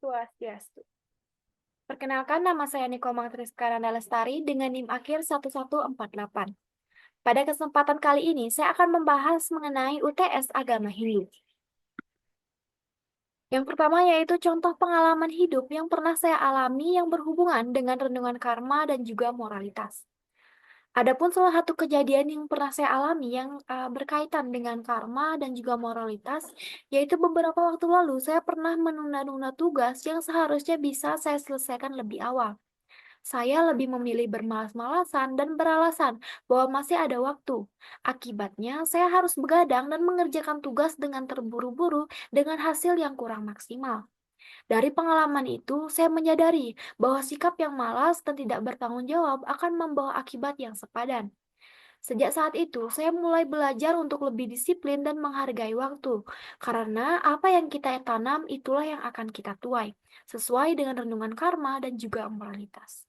Swastiastu. Perkenalkan, nama saya Niko Mangtriska Lestari dengan NIM akhir 1148. Pada kesempatan kali ini, saya akan membahas mengenai UTS Agama Hindu. Yang pertama yaitu contoh pengalaman hidup yang pernah saya alami yang berhubungan dengan renungan karma dan juga moralitas. Adapun salah satu kejadian yang pernah saya alami yang berkaitan dengan karma dan juga moralitas, yaitu beberapa waktu lalu saya pernah menunda-nunda tugas yang seharusnya bisa saya selesaikan lebih awal. Saya lebih memilih bermalas-malasan dan beralasan bahwa masih ada waktu. Akibatnya, saya harus begadang dan mengerjakan tugas dengan terburu-buru dengan hasil yang kurang maksimal. Dari pengalaman itu, saya menyadari bahwa sikap yang malas dan tidak bertanggung jawab akan membawa akibat yang sepadan. Sejak saat itu, saya mulai belajar untuk lebih disiplin dan menghargai waktu, karena apa yang kita tanam itulah yang akan kita tuai, sesuai dengan renungan karma dan juga moralitas.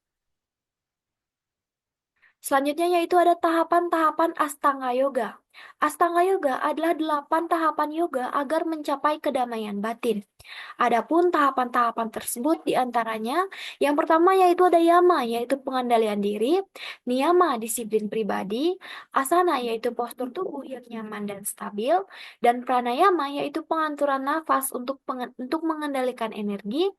Selanjutnya yaitu ada tahapan-tahapan Astanga Yoga. Astanga Yoga adalah 8 tahapan yoga agar mencapai kedamaian batin. Adapun tahapan-tahapan tersebut diantaranya, yang pertama yaitu ada yama, yaitu pengendalian diri, niyama, disiplin pribadi, asana, yaitu postur tubuh yang nyaman dan stabil, dan pranayama, yaitu pengaturan nafas untuk mengendalikan energi,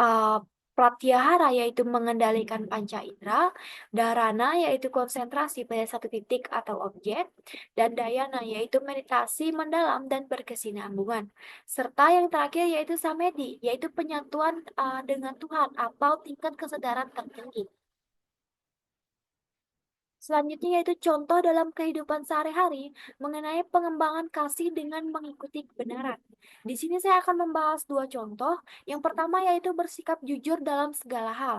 uh, pratyahara yaitu mengendalikan panca indera, dharana yaitu konsentrasi pada satu titik atau objek, dan dhyana yaitu meditasi mendalam dan berkesinambungan. Serta yang terakhir yaitu samedhi, yaitu penyatuan dengan Tuhan atau tingkat kesadaran tertinggi. Selanjutnya yaitu contoh dalam kehidupan sehari-hari mengenai pengembangan kasih dengan mengikuti kebenaran. Di sini saya akan membahas dua contoh. Yang pertama yaitu bersikap jujur dalam segala hal.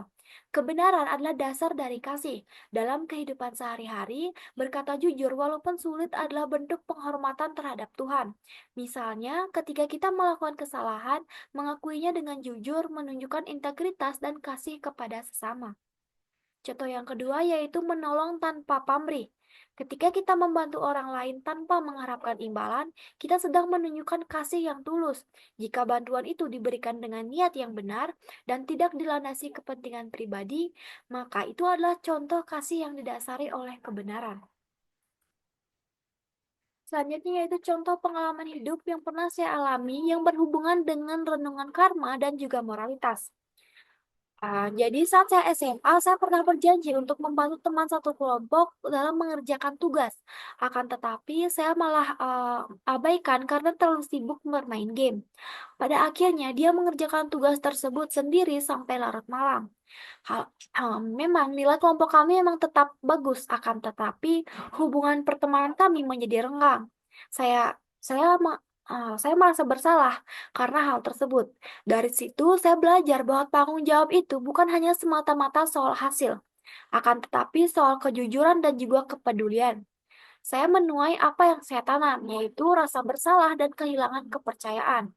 Kebenaran adalah dasar dari kasih. Dalam kehidupan sehari-hari, berkata jujur walaupun sulit adalah bentuk penghormatan terhadap Tuhan. Misalnya, ketika kita melakukan kesalahan, mengakuinya dengan jujur menunjukkan integritas dan kasih kepada sesama. Contoh yang kedua yaitu menolong tanpa pamrih. Ketika kita membantu orang lain tanpa mengharapkan imbalan, kita sedang menunjukkan kasih yang tulus. Jika bantuan itu diberikan dengan niat yang benar dan tidak dilandasi kepentingan pribadi, maka itu adalah contoh kasih yang didasari oleh kebenaran. Selanjutnya yaitu contoh pengalaman hidup yang pernah saya alami yang berhubungan dengan renungan karma dan juga moralitas. Jadi saat saya SMA, saya pernah berjanji untuk membantu teman satu kelompok dalam mengerjakan tugas. Akan tetapi, saya malah abaikan karena terlalu sibuk bermain game. Pada akhirnya, dia mengerjakan tugas tersebut sendiri sampai larut malam. Memang nilai kelompok kami memang tetap bagus, akan tetapi hubungan pertemanan kami menjadi renggang. Saya saya merasa bersalah karena hal tersebut. Dari situ, saya belajar bahwa tanggung jawab itu bukan hanya semata-mata soal hasil, akan tetapi soal kejujuran dan juga kepedulian. Saya menuai apa yang saya tanam, yaitu rasa bersalah dan kehilangan kepercayaan.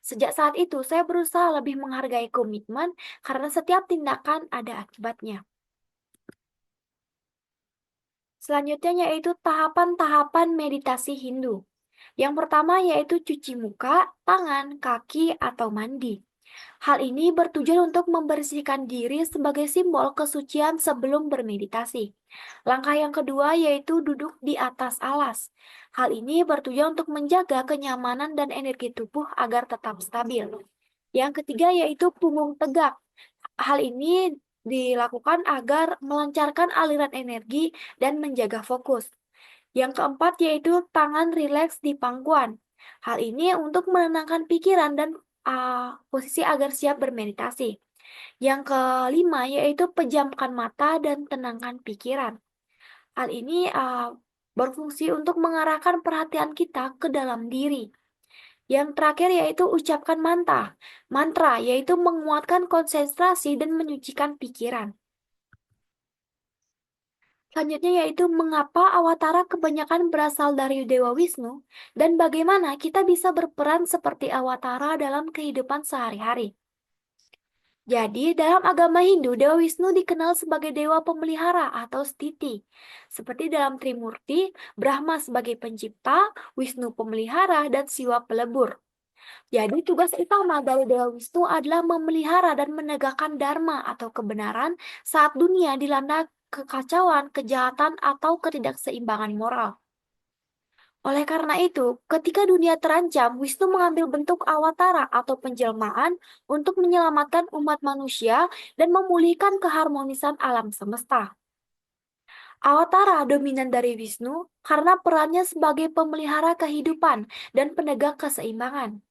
Sejak saat itu, saya berusaha lebih menghargai komitmen karena setiap tindakan ada akibatnya. Selanjutnya yaitu tahapan-tahapan meditasi Hindu. Yang pertama yaitu cuci muka, tangan, kaki, atau mandi. Hal ini bertujuan untuk membersihkan diri sebagai simbol kesucian sebelum bermeditasi. Langkah yang kedua yaitu duduk di atas alas. Hal ini bertujuan untuk menjaga kenyamanan dan energi tubuh agar tetap stabil. Yang ketiga yaitu punggung tegak. Hal ini dilakukan agar melancarkan aliran energi dan menjaga fokus. Yang keempat yaitu tangan rileks di pangkuan. Hal ini untuk menenangkan pikiran dan posisi agar siap bermeditasi. Yang kelima yaitu pejamkan mata dan tenangkan pikiran. Hal ini berfungsi untuk mengarahkan perhatian kita ke dalam diri. Yang terakhir yaitu ucapkan mantra. Mantra yaitu menguatkan konsentrasi dan menyucikan pikiran. Selanjutnya yaitu mengapa awatara kebanyakan berasal dari Dewa Wisnu dan bagaimana kita bisa berperan seperti awatara dalam kehidupan sehari-hari. Jadi, dalam agama Hindu, Dewa Wisnu dikenal sebagai dewa pemelihara atau stiti. Seperti dalam Trimurti, Brahma sebagai pencipta, Wisnu pemelihara, dan Siwa pelebur. Jadi tugas utama dari Dewa Wisnu adalah memelihara dan menegakkan dharma atau kebenaran saat dunia dilanda kekacauan, kejahatan, atau ketidakseimbangan moral. Oleh karena itu, ketika dunia terancam, Wisnu mengambil bentuk awatara atau penjelmaan untuk menyelamatkan umat manusia dan memulihkan keharmonisan alam semesta. Awatara dominan dari Wisnu karena perannya sebagai pemelihara kehidupan dan penegak keseimbangan.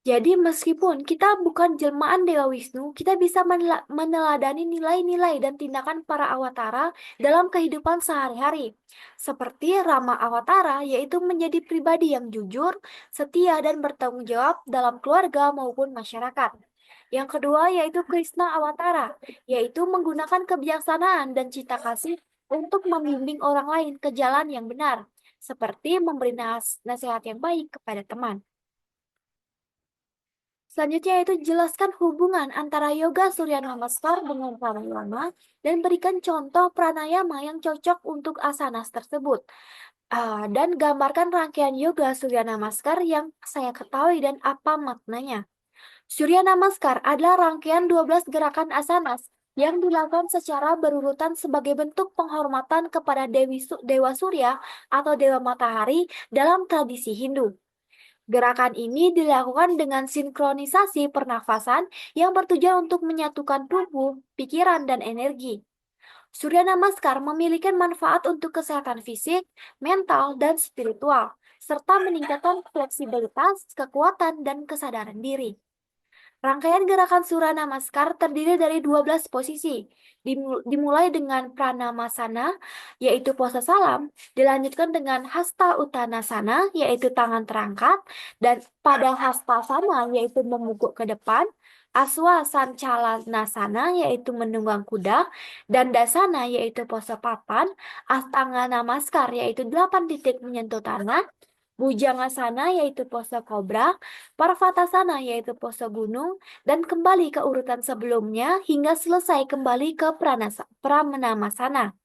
Jadi meskipun kita bukan jelmaan Dewa Wisnu, kita bisa meneladani nilai-nilai dan tindakan para awatara dalam kehidupan sehari-hari. Seperti Rama Awatara, yaitu menjadi pribadi yang jujur, setia, dan bertanggung jawab dalam keluarga maupun masyarakat. Yang kedua yaitu Krishna Awatara, yaitu menggunakan kebijaksanaan dan cinta kasih untuk membimbing orang lain ke jalan yang benar, seperti memberi nasihat yang baik kepada teman. Selanjutnya yaitu jelaskan hubungan antara yoga Surya Namaskar dengan pranayama dan berikan contoh pranayama yang cocok untuk asanas tersebut. Dan gambarkan rangkaian yoga Surya Namaskar yang saya ketahui dan apa maknanya. Surya Namaskar adalah rangkaian 12 gerakan asanas yang dilakukan secara berurutan sebagai bentuk penghormatan kepada Dewa Surya atau Dewa Matahari dalam tradisi Hindu. Gerakan ini dilakukan dengan sinkronisasi pernafasan yang bertujuan untuk menyatukan tubuh, pikiran, dan energi. Surya Namaskar memiliki manfaat untuk kesehatan fisik, mental, dan spiritual, serta meningkatkan fleksibilitas, kekuatan, dan kesadaran diri. Rangkaian gerakan Surya Namaskar terdiri dari 12 posisi. Dimulai dengan Pranamasana, yaitu pose salam, dilanjutkan dengan Hasta Uttanasana, yaitu tangan terangkat, dan pada Hastasana, yaitu memukul ke depan, Aswa Sancalanasana, yaitu menunggang kuda, dan Dasana, yaitu pose papan, Astanga Namaskar, yaitu 8 titik menyentuh tanah, Bhujangasana yaitu pose kobra, Parvatasana yaitu pose gunung, dan kembali ke urutan sebelumnya hingga selesai kembali ke Pramanamasana.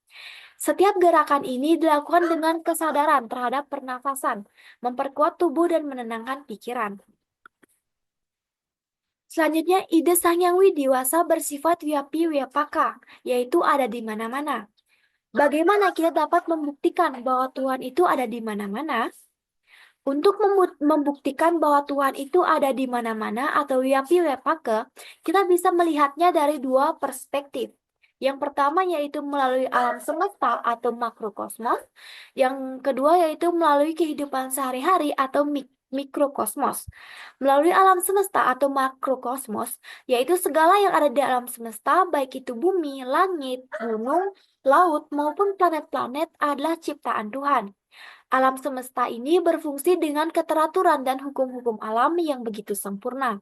Setiap gerakan ini dilakukan dengan kesadaran terhadap pernafasan, memperkuat tubuh dan menenangkan pikiran. Selanjutnya, ide Sang Yang Widiwasa bersifat Vyapi Vyapaka, yaitu ada di mana-mana. Bagaimana kita dapat membuktikan bahwa Tuhan itu ada di mana-mana? Untuk membuktikan bahwa Tuhan itu ada di mana-mana atau Yapi Wepake, kita bisa melihatnya dari dua perspektif. Yang pertama yaitu melalui alam semesta atau makrokosmos. Yang kedua yaitu melalui kehidupan sehari-hari atau mikrokosmos. Melalui alam semesta atau makrokosmos, yaitu segala yang ada di alam semesta, baik itu bumi, langit, gunung, laut, maupun planet-planet adalah ciptaan Tuhan. Alam semesta ini berfungsi dengan keteraturan dan hukum-hukum alam yang begitu sempurna,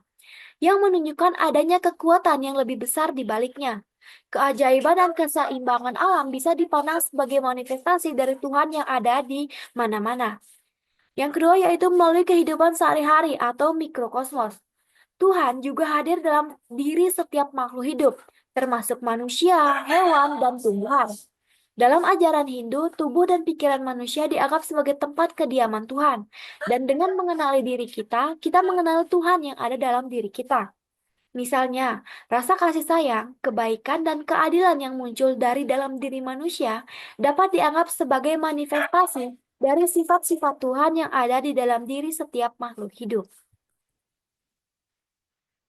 yang menunjukkan adanya kekuatan yang lebih besar di baliknya. Keajaiban dan keseimbangan alam bisa dipandang sebagai manifestasi dari Tuhan yang ada di mana-mana. Yang kedua yaitu melalui kehidupan sehari-hari atau mikrokosmos. Tuhan juga hadir dalam diri setiap makhluk hidup, termasuk manusia, hewan, dan tumbuhan. Dalam ajaran Hindu, tubuh dan pikiran manusia dianggap sebagai tempat kediaman Tuhan. Dan dengan mengenali diri kita, kita mengenal Tuhan yang ada dalam diri kita. Misalnya, rasa kasih sayang, kebaikan, dan keadilan yang muncul dari dalam diri manusia dapat dianggap sebagai manifestasi dari sifat-sifat Tuhan yang ada di dalam diri setiap makhluk hidup.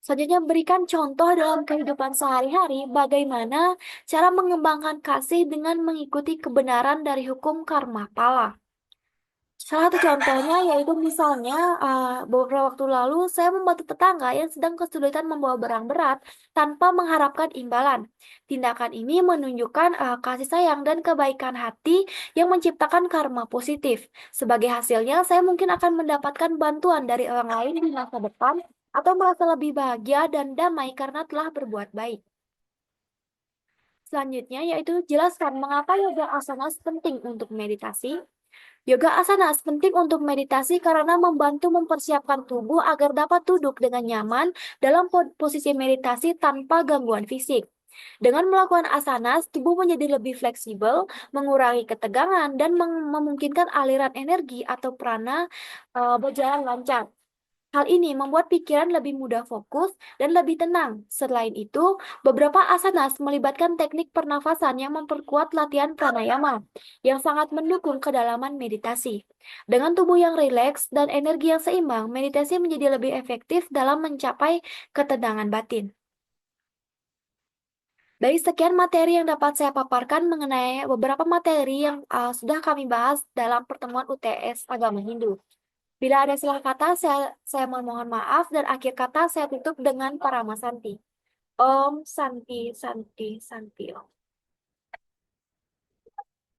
Selanjutnya, berikan contoh dalam kehidupan sehari-hari bagaimana cara mengembangkan kasih dengan mengikuti kebenaran dari hukum karma pala. Salah satu contohnya yaitu misalnya beberapa waktu lalu saya membantu tetangga yang sedang kesulitan membawa barang berat tanpa mengharapkan imbalan. Tindakan ini menunjukkan kasih sayang dan kebaikan hati yang menciptakan karma positif. Sebagai hasilnya, saya mungkin akan mendapatkan bantuan dari orang lain di masa depan atau merasa lebih bahagia dan damai karena telah berbuat baik. Selanjutnya yaitu jelaskan mengapa yoga asanas penting untuk meditasi. Yoga asanas penting untuk meditasi karena membantu mempersiapkan tubuh agar dapat duduk dengan nyaman dalam posisi meditasi tanpa gangguan fisik. Dengan melakukan asanas, tubuh menjadi lebih fleksibel, mengurangi ketegangan, dan memungkinkan aliran energi atau prana berjalan lancar. Hal ini membuat pikiran lebih mudah fokus dan lebih tenang. Selain itu, beberapa asanas melibatkan teknik pernafasan yang memperkuat latihan pranayama, yang sangat mendukung kedalaman meditasi. Dengan tubuh yang rileks dan energi yang seimbang, meditasi menjadi lebih efektif dalam mencapai ketenangan batin. Dari sekian materi yang dapat saya paparkan mengenai beberapa materi yang sudah kami bahas dalam pertemuan UTS Agama Hindu. Bila ada salah kata, saya memohon maaf dan akhir kata saya tutup dengan Paramasanti. Om Santi Santi Santi Om.